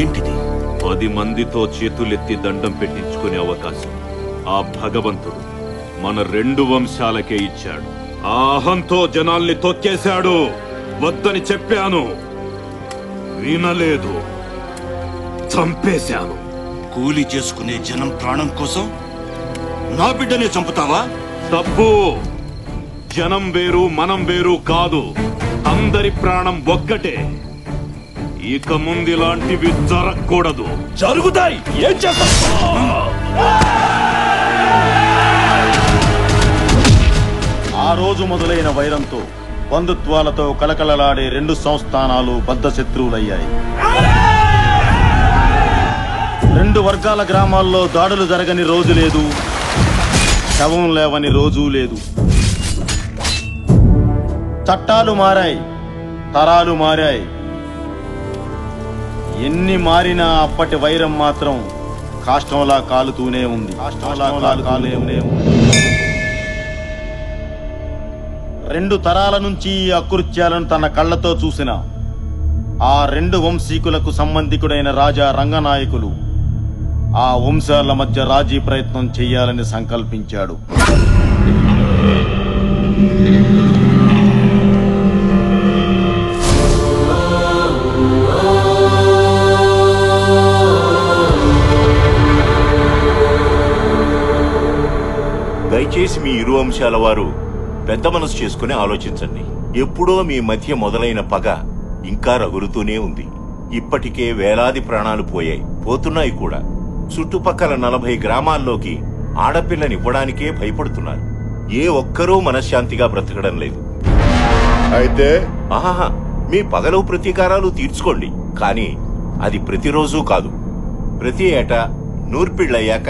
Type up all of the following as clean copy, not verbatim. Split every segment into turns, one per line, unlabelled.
ఏంటిది?
10 మందితో చేతులెత్తి దండం పెట్టించుకునే అవకాశం ఆ భగవంతుడు మన 2 వంశాలకే ఇచ్చాడు. ఆ అహంతో జనాల్ని తొక్కేశాడు. వద్దని చెప్పాను, వినలేదు, చంపేశాను.
కూలి చేసుకునే జనం ప్రాణం కోసం నా బిడ్డనే చంపుతావా?
తప్పు. జనం వేరు, మనం వేరు కాదు. అందరి ప్రాణం ఒక్కటే. ఇక ముందు ఇలాంటివి జరగకూడదు.
జరుగుతాయి. ఏం చేస్తా?
ఆ రోజు మొదలైన వైరంతో బంధుత్వాలతో కలకలలాడే 2 సంస్థానాలు బద్ధ శత్రువులయ్యాయి. 2 వర్గాల గ్రామాల్లో దాడులు జరగని రోజు లేదు, శవం లేవని రోజూ లేదు. చట్టాలు మారాయి, తరాలు మారాయి. ఎన్ని మారినా అప్పటి వైరం మాత్రం కాష్టంలా కాలుతూనే ఉంది. 2 తరాల నుంచి ఈ అకృత్యాలను తన కళ్లతో చూసిన ఆ 2 వంశీకులకు సంబంధికుడైన రాజా రంగనాయకులు ఆ వంశాల మధ్య రాజీ ప్రయత్నం చెయ్యాలని సంకల్పించాడు.
దయచేసి మీ ఇరు వంశాల వారు పెద్ద మనసు చేసుకుని ఆలోచించండి. ఎప్పుడో మీ మధ్య మొదలైన పగ ఇంకా రగులుతూనే ఉంది. ఇప్పటికే వేలాది ప్రాణాలు పోతున్నాయి కూడా. చుట్టుపక్కల 40 గ్రామాల్లోకి ఆడపిల్లనివ్వడానికే భయపడుతున్నారు. ఏ ఒక్కరూ మనశ్శాంతిగా బ్రతకడం లేదు.
అయితే
ఆహా, మీ పగలు ప్రతీకారాలు తీర్చుకోండి, కానీ అది ప్రతిరోజు కాదు. ప్రతి ఏటా నూర్పిళ్ళయ్యాక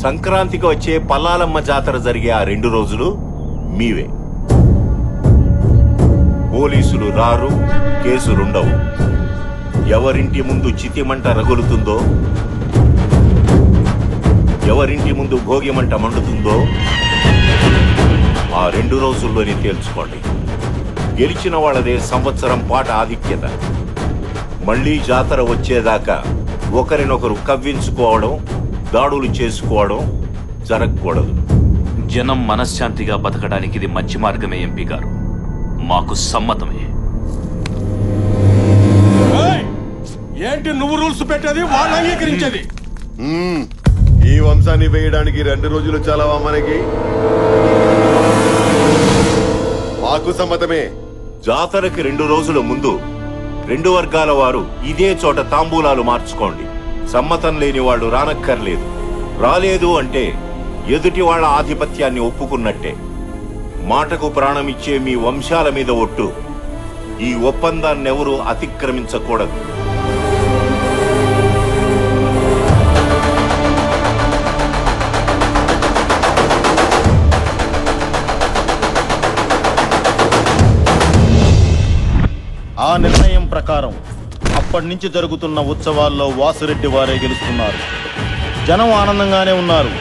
సంక్రాంతికి వచ్చే పల్లాలమ్మ జాతర జరిగే ఆ 2 రోజులు మీవే. పోలీసులు రారు, కేసులుండవు. ఎవరింటి ముందు చితిమంట రగులుతుందో, ఎవరింటి ముందు భోగిమంట మండుతుందో ఆ 2 రోజుల్లోనే తేల్చుకోండి. గెలిచిన వాళ్ళదే సంవత్సరం పాట ఆధిక్యత. మళ్లీ జాతర వచ్చేదాకా ఒకరినొకరు కవ్వించుకోవడం, దాడులు చేసుకోవడం జరగకూడదు.
జనం మనశ్శాంతిగా బతకడానికి ఇది మంచి మార్గమే ఎంపీ గారు. మాకు సమ్మతమే.
ఏంటి నువ్వు రూల్స్ పెట్టేది, వాళ్ళు అంగీకరించేది?
ఈ వంశాన్ని వేయడానికి 2 రోజులు చాలవా మనకి? మాకు సమ్మతమే.
జాతరకి 2 రోజుల ముందు 2 వర్గాల వారు ఇదే చోట తాంబూలాలు మార్చుకోండి. సమ్మతం లేని వాళ్ళు రానక్కర్లేదు. రాలేదు అంటే ఎదుటి వాళ్ళ ఆధిపత్యాన్ని ఒప్పుకున్నట్టే. మాటకు ప్రాణమిచ్చే మీ వంశాల మీద ఒట్టు. ఈ ఒప్పందాన్నెవరూ అతిక్రమించకూడదు.
ఆ నిర్ణయం ప్రకారం అప్పటి నుంచి జరుగుతున్న ఉత్సవాల్లో వాసురెడ్డి వారే గెలుస్తున్నారు. జనం ఆనందంగానే ఉన్నారు.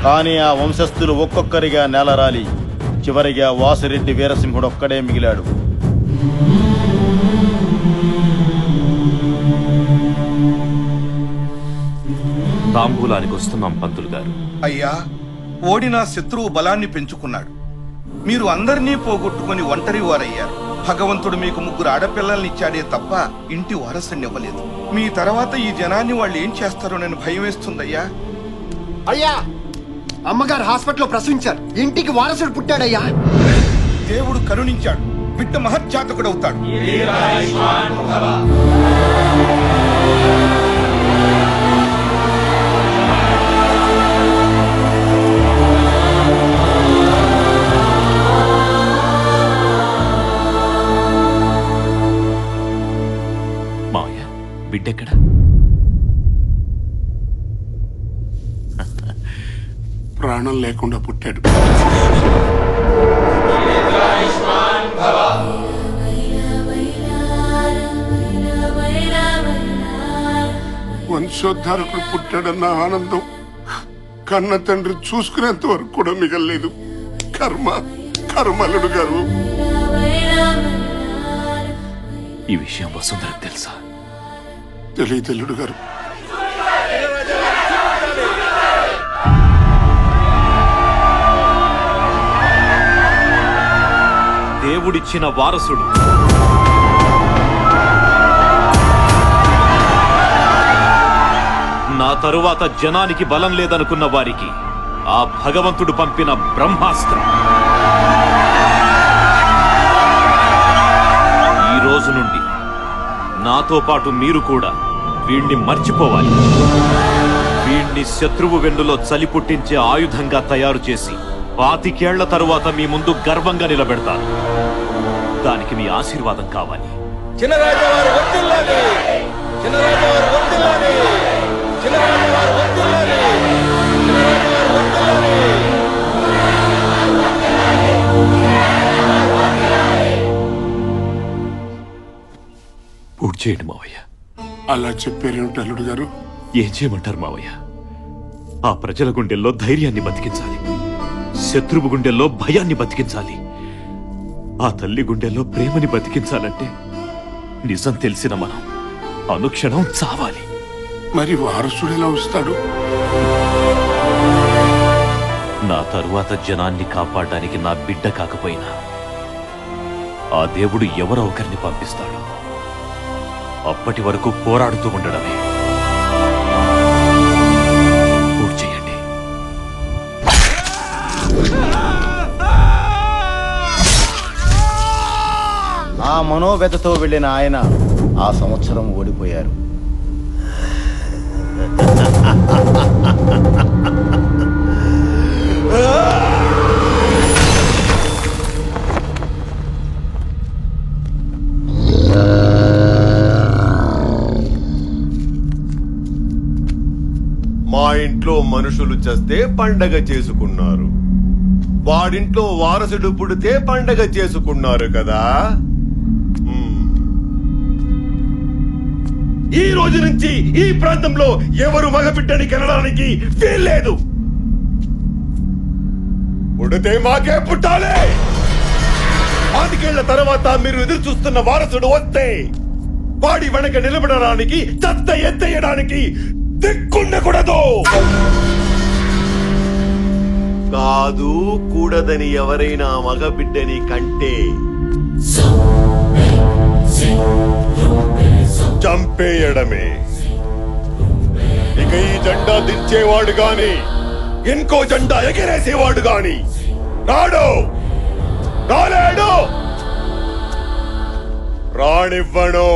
కానీ ఆ వంశస్థులు ఒక్కొక్కరిగా నేలరాలి చివరిగా వాసిరెడ్డి వీరసింహుడు ఒక్కడే మిగిలాడు.
తాంబూలానికి వస్తున్నాం పంతులు గారు.
అయ్యా, ఓడిన శత్రువు బలాన్ని పెంచుకున్నాడు. మీరు అందరినీ పోగొట్టుకుని ఒంటరి వారయ్యారు. భగవంతుడు మీకు 3 ఆడపిల్లల్ని ఇచ్చాడే తప్ప ఇంటి వారసుని ఇవ్వలేదు. మీ తర్వాత ఈ జనాన్ని వాళ్ళు ఏం చేస్తారోనని భయం వేస్తుందయ్యా.
అయ్యా, అమ్మగారు హాస్పిటల్లో ప్రసవించారు. ఇంటికి వారసుడు పుట్టాడయ్యా.
దేవుడు కరుణించాడు. బిడ్డ మహత్జాతకుడవుతాడు.
మావయ్య, బిడ్డెక్కడ?
ప్రాణం లేకుండా పుట్టాడు. వంశోద్ధారకుడు పుట్టాడన్న ఆనందం కన్న తండ్రి చూసుకునేంత వరకు కూడా మిగలలేదు. కర్మలుడు గారు.
ఈ విషయం వసుంధరకు తెలుసా?
తెలియదు అల్లుడు గారు.
దేవుడిచ్చిన వారసుడు నా తరువాత జనానికి బలం లేదనుకున్న వారికి ఆ భగవంతుడు పంపిన బ్రహ్మాస్త్రం. ఈ రోజు నుండి నాతో పాటు మీరు కూడా వీణ్ణి మర్చిపోవాలి. వీణ్ణి శత్రువు వెన్నులో చలి పుట్టించే ఆయుధంగా తయారు చేసి 25 ఏళ్ల తరువాత మీ ముందు గర్వంగా నిలబెడతాను. దానికి మీ ఆశీర్వాదం కావాలి. పూర్తి చేయండి మావయ్య.
అలా చెప్పారేమిటి అల్లుడు గారు?
ఏం చేయమంటారు మావయ్య? ఆ ప్రజల గుండెల్లో ధైర్యాన్ని బతికించాలి, శత్రువు గుండెల్లో భయాన్ని బతికించాలి, ఆ తల్లి గుండెల్లో ప్రేమని బతికించాలంటే నిజం తెలిసిన మనం అనుక్షణం చావాలి.
మరి వారసుడు ఎలా వస్తాడు?
నా తరువాత జనాన్ని కాపాడడానికి నా బిడ్డ కాకపోయినా ఆ దేవుడు ఎవరో ఒకరిని పంపిస్తాడు. అప్పటి వరకు పోరాడుతూ ఉండడమే. పూర్తి చేయండి.
ఆ మనోవ్యతతో వెళ్ళిన ఆయన ఆ సంవత్సరం ఓడిపోయారు.
మా ఇంట్లో మనుషులు చస్తే పండగ చేసుకున్నారు, వాడింట్లో వారసుడు పుడితే పండగ చేసుకున్నారు కదా. ఈ రోజు నుంచి ఈ ప్రాంతంలో ఎవరు మగబిడ్డని కనడానికి వీల్లేదు. పుడితే మాకే పుట్టాలి. 25 ఏళ్ల తర్వాత మీరు ఎదురు చూస్తున్న వారసుడు వస్తే వాడి వెనక నిలబడడానికి, చెత్త ఎత్తేయడానికి దిక్కుండకూడదు. కాదు కూడదని ఎవరైనా మగబిడ్డని కంటే చంపేయడమే. ఇక ఈ జెండా దించేవాడు గాని ఇంకో జెండా ఎగిరేసేవాడు గాని రాడు, రాలేడు, రానివ్వను.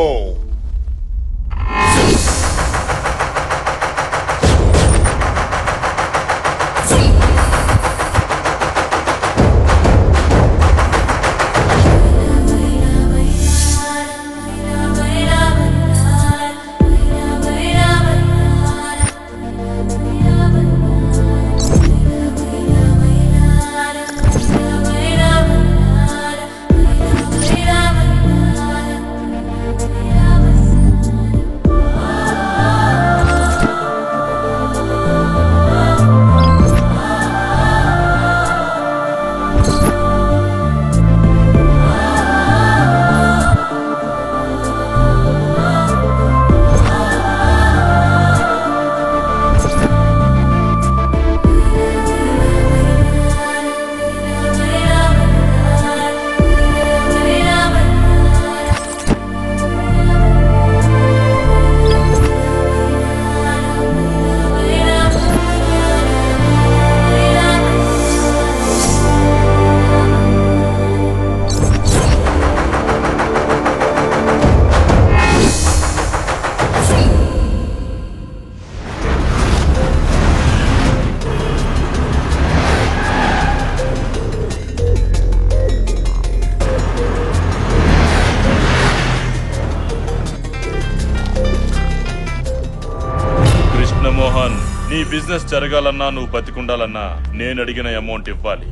మోహన్, నీ బిజినెస్ జరగాలన్నా నువ్వు బతికుండాలన్నా నేను అడిగిన అమౌంట్ ఇవ్వాలి.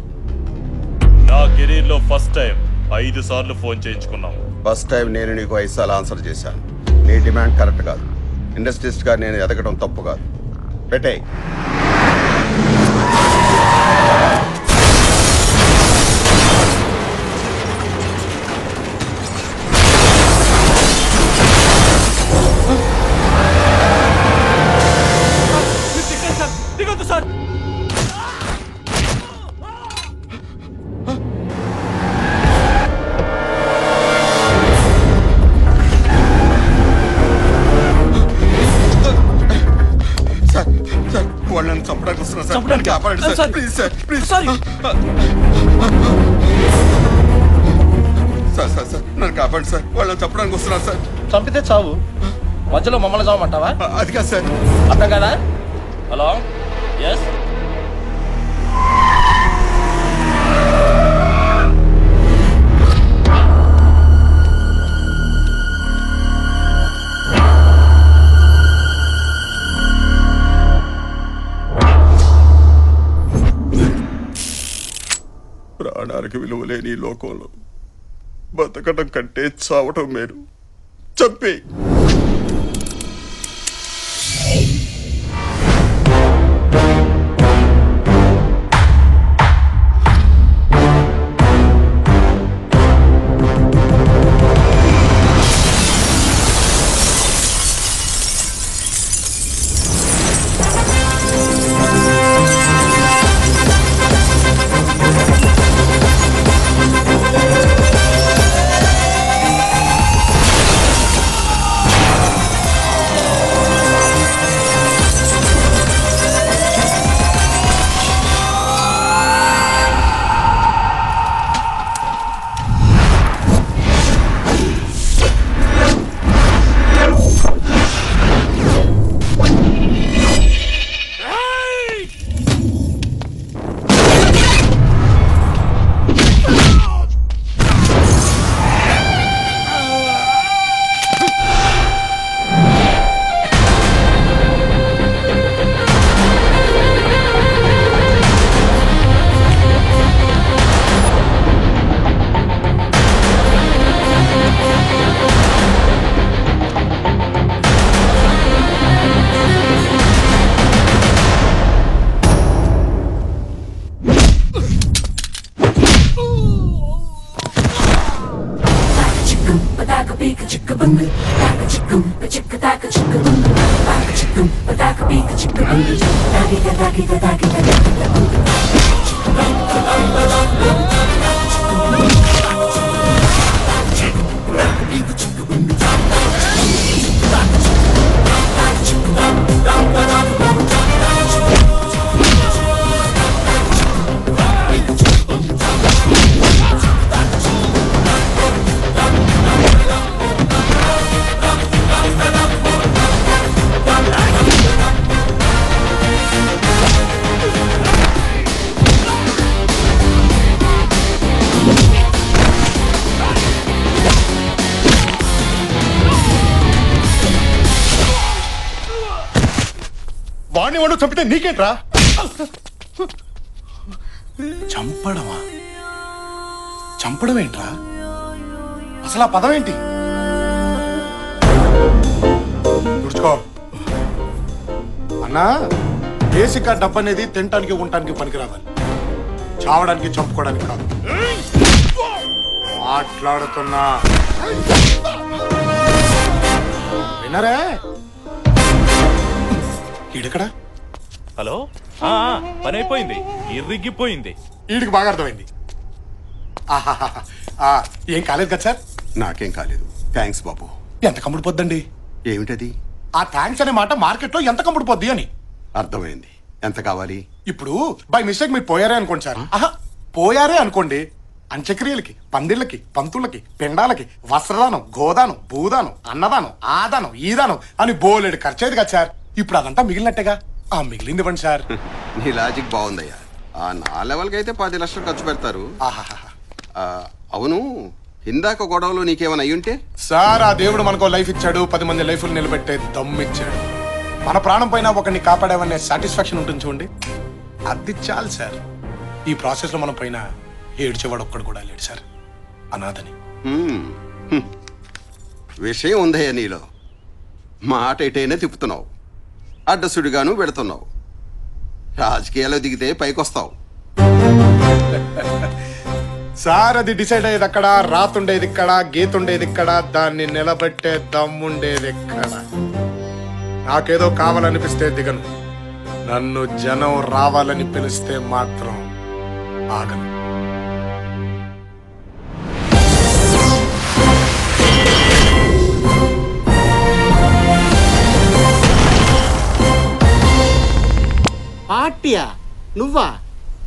నా కెరీర్ లో ఫస్ట్ టైం 5 సార్లు ఫోన్ చేయించుకున్నాం.
ఫస్ట్ టైం నేను నీకు 5 సార్లు ఆన్సర్ చేశాను. నీ డిమాండ్ కరెక్ట్ కాదు. ఇండస్ట్రీస్ట్ గా నేను ఎదగడం తప్పు కాదు. పెట్టే.
చంపడానికి కాపాడండి sir please sir please sir sir sir sir నన్ను కాపాడండి సార్ వాళ్ళని చంపడానికి వస్తున్నారు సార్.
చంపితే చావు, మధ్యలో మమ్మల్ని చావమంటావా?
అది కాదు సార్.
అర్థం కదా? Hello, yes.
ప్రాణానికి విలువ లేని ఈ లోకంలో బతకడం కంటే చావటం మేలు. చంపే
వాడిని వాడు చంపితే నీకేంట్రా?
చంపడమా? చంపడం ఏంట్రా? అసలు ఆ పదం ఏంటి?
తుడుచుకో అన్నా. బేసిక్ డబ్బు అనేది తినటానికి ఉండటానికి పనికి రావాలి, చావడానికి చంపుకోవడానికి కాదు. మాట్లాడుతున్నా వినరే? ఈడెక్కడా?
హలో, పని అయిపోయింది, ఇరిగిపోయింది.
వీడికి బాగా అర్థమైంది. ఏం కాలేదు కదా సార్?
నాకేం కాలేదు, థ్యాంక్స్ బాబు.
ఎంత కమ్ముడు పొద్దండి?
ఏమిటది?
ఆ థ్యాంక్స్ అనే మాట మార్కెట్ లో ఎంత కమ్ముడు పొద్ది అని.
అర్థమైంది. ఎంత కావాలి?
ఇప్పుడు బై మిస్టేక్ మీరు పోయారే అనుకోండి సార్. పోయారే అనుకోండి, అంత్యక్రియలకి, పందిళ్ళకి, పంతులకి, పిండాలకి, వస్త్రదానం, గోదానం, భూదానం, అన్నదానం, ఆదానం, ఈదానం అని బోలెడు ఖర్చేది కదా సార్. ఇప్పుడు అదంతా మిగిలినట్టేగా. ఆ మిగిలింది ఇవ్వండి సార్.
నీ లాజిక్ బాగుందయ్యా. నా లెవెల్కి అయితే 10 లక్షలు ఖర్చు పెడతారు. అవును, ఇందాక గొడవలో నీకేమైనా అయ్యుంటే?
సార్, ఆ దేవుడు మనకు లైఫ్ ఇచ్చాడు, 10 మంది లైఫ్లు నిలబెట్టే దమ్ము ఇచ్చాడు. మన ప్రాణం పైన ఒకరిని కాపాడామనే సాటిస్ఫాక్షన్ ఉంటుంది చూడండి, అది చాలు సార్. ఈ ప్రాసెస్ లో మనం పైన ఏడ్చేవాడు ఒక్కడు కూడా లేడు సార్, అనాథని.
విషయం ఉందయ్యా నీలో. మాట ఎటైనా తిప్పుతున్నావు, అడ్డసుడిగాను పెడుతున్నావు. రాజకీయాల్లో దిగితే పైకొస్తావు.
సార్, అది డిసైడ్ అయ్యేది అక్కడ, రాతుండేది ఇక్కడ, గీతుండేది ఇక్కడ, దాన్ని నిలబెట్టే దమ్ముండేది ఎక్కడ. నాకేదో కావాలనిపిస్తే దిగను, నన్ను జనం రావాలని పిలిస్తే మాత్రం ఆగను.
పార్టీయా? నువ్వా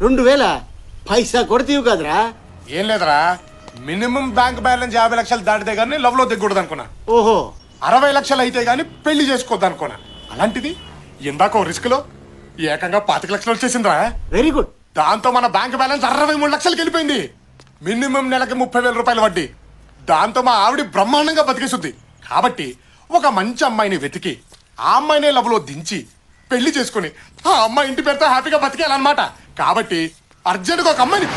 2000 పైసా కొడతీవు కదరా?
ఏం లేదురా, మినిమం బ్యాంక్ బ్యాలెన్స్ 50 లక్షలు దాటితే గానీ లవ్ లో దిగకూడదు అనుకున్నా.
ఓహో,
60 లక్షలు అయితే గానీ పెళ్లి చేసుకోవద్దు అనుకున్నా. అలాంటిది ఇందాక రిస్క్ లో ఏకంగా 25 లక్షలు వచ్చేసిందిరా.
Very good.
దాంతో మన బ్యాంక్ బ్యాలెన్స్ 63 లక్షలకి వెళ్ళిపోయింది. మినిమం నెలకి 30,000 రూపాయలు వడ్డీ. దాంతో మా ఆవిడ బ్రహ్మాండంగా బతికేస్తుంది. కాబట్టి ఒక మంచి అమ్మాయిని వెతికి ఆ అమ్మాయినే లవ్ లో దించి పెళ్లి చేసుకుని ఆ అమ్మాయి ఇంటి పేరుతో హ్యాపీగా బతికేయాలన్నమాట. కాబట్టి అర్జెంట్గా ఒక అమ్మాయిని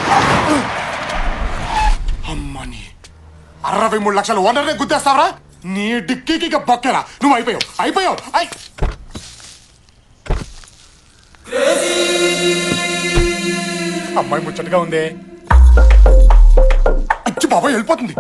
అమ్మని 63 లక్షలు ఓనర్నే గుద్దేస్తావరా? నీ డిక్కీకి ఇక బొక్కేరా. నువ్వు అయిపోయావు. అమ్మాయి ముచ్చటగా ఉందే. అచ్చి బాబాయ్ వెళ్ళిపోతుంది.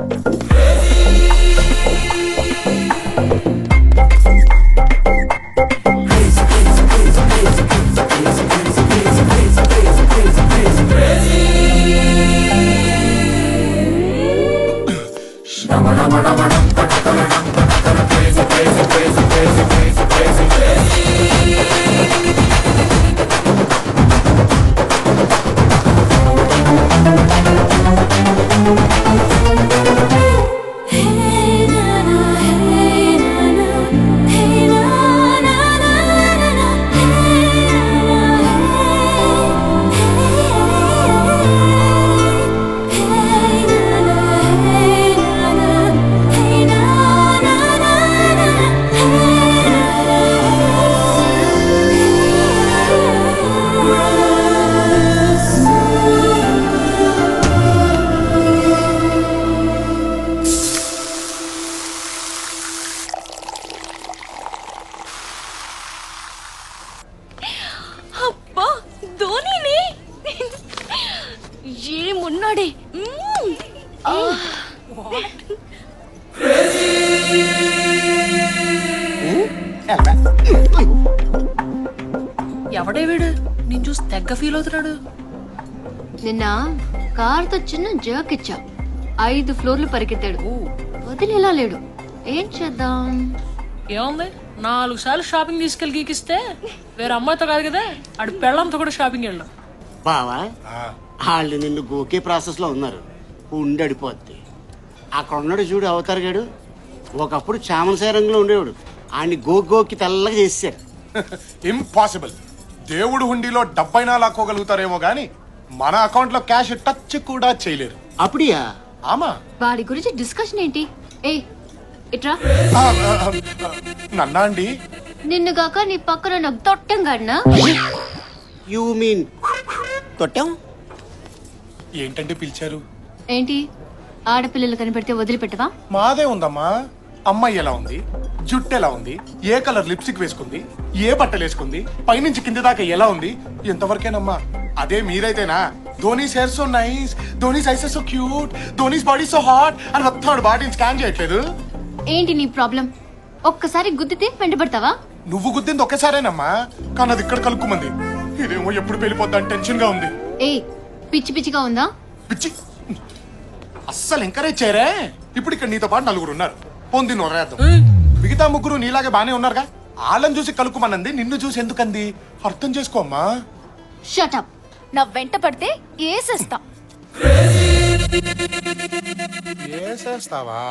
ఏమున్నాడే.
ఎవడే వీడు? నేను చూసి తెగ్గ ఫీల్ అవుతున్నాడు.
నిన్న కార్తో చిన్న జర్క్ ఇచ్చా, 5 ఫ్లోర్లు పరిగెత్తాడు. వదిలేలా లేడు. ఏం చేద్దాం?
ఏముంది, 4 సార్లు షాపింగ్ తీసుకెళ్ళి గీకిస్తే వేరే అమ్మాయితో కాదు కదా, ఆడు పెళ్ళంతో కూడా షాపింగ్ వెళ్ళాం.
బావా, వాళ్ళు నిన్ను గోకే ప్రాసెస్ లో ఉన్నారు. ఉండడిపోద్ది. అక్కడ ఉన్నాడు చూడు అవతార్ గాడు, ఒకప్పుడు చామనసాయ రంగులో ఉండేవాడు. ఆయన్ని గోకి తెల్లగా చేశారు.
ఇంపాసిబుల్. దేవుడు హుండీలో 70 లాక్కోగలుగుతారేమో గానీ మన అకౌంట్ లో క్యాష్ టచ్ కూడా చేయలేరు.
అప్పుడియా?
ఆమా.
వాడి గురించి డిస్కషన్ ఏంటి? ఏ ఇట్రా.
నన్నా అండి?
నిన్నుగాక నీ పక్కన నాకు తొట్టం గాడినా?
You mean తొట్టం?
ఏంటంటే పిలిచారు?
ఏంటి, ఆడపిల్లలు కనిపెడితే వదిలిపెట్టవా?
మాదే ఉందమ్మా. అమ్మాయి ఎలా ఉంది, జుట్టు ఎలా ఉంది, ఏ కలర్ లిప్స్టిక్ వేసుకుంది, ఏ బట్టలు వేసుకుంది, పైనుంచి కింది దాకా ఎలా ఉంది, ఎంతవరకేనమ్మా. అదే మీరైతేనా Dhoni's hair so nice, Dhoni's eyes so cute, Dhoni's body so hot అని మొత్తం బాడీని స్కాన్ చేయట్లేదు.
ఏంటి నీ ప్రాబ్లం? ఒక్కసారి గుద్దితే వెంటబడతావా?
నువ్వు గుద్దింది ఒకేసారేనమ్మా, కానీ అది ఇక్కడ కలుక్కుమంది. ఇదేమో ఎప్పుడు వెళ్ళిపోద్దని టెన్షన్ గా ఉంది.
ఏ పిచ్చి పిచ్చిగా ఉందా?
పిచ్చి అస్సలు ఎంకరేజ్ చేయరే. ఇప్పుడు ఇక్కడ నీతో పాటు 4 ఉన్నారు. పొంది నొరేద్దాం. మిగతా 3 నీలాగే బానే ఉన్నారుగా. వాళ్ళని చూసి కలుక్కుమనంది, నిన్ను చూసి ఎందుకంది అర్థం చేసుకోమ్మా.
Shut up. నా వెంట పడితే ఏసేస్తా.
ఏసేస్తావా?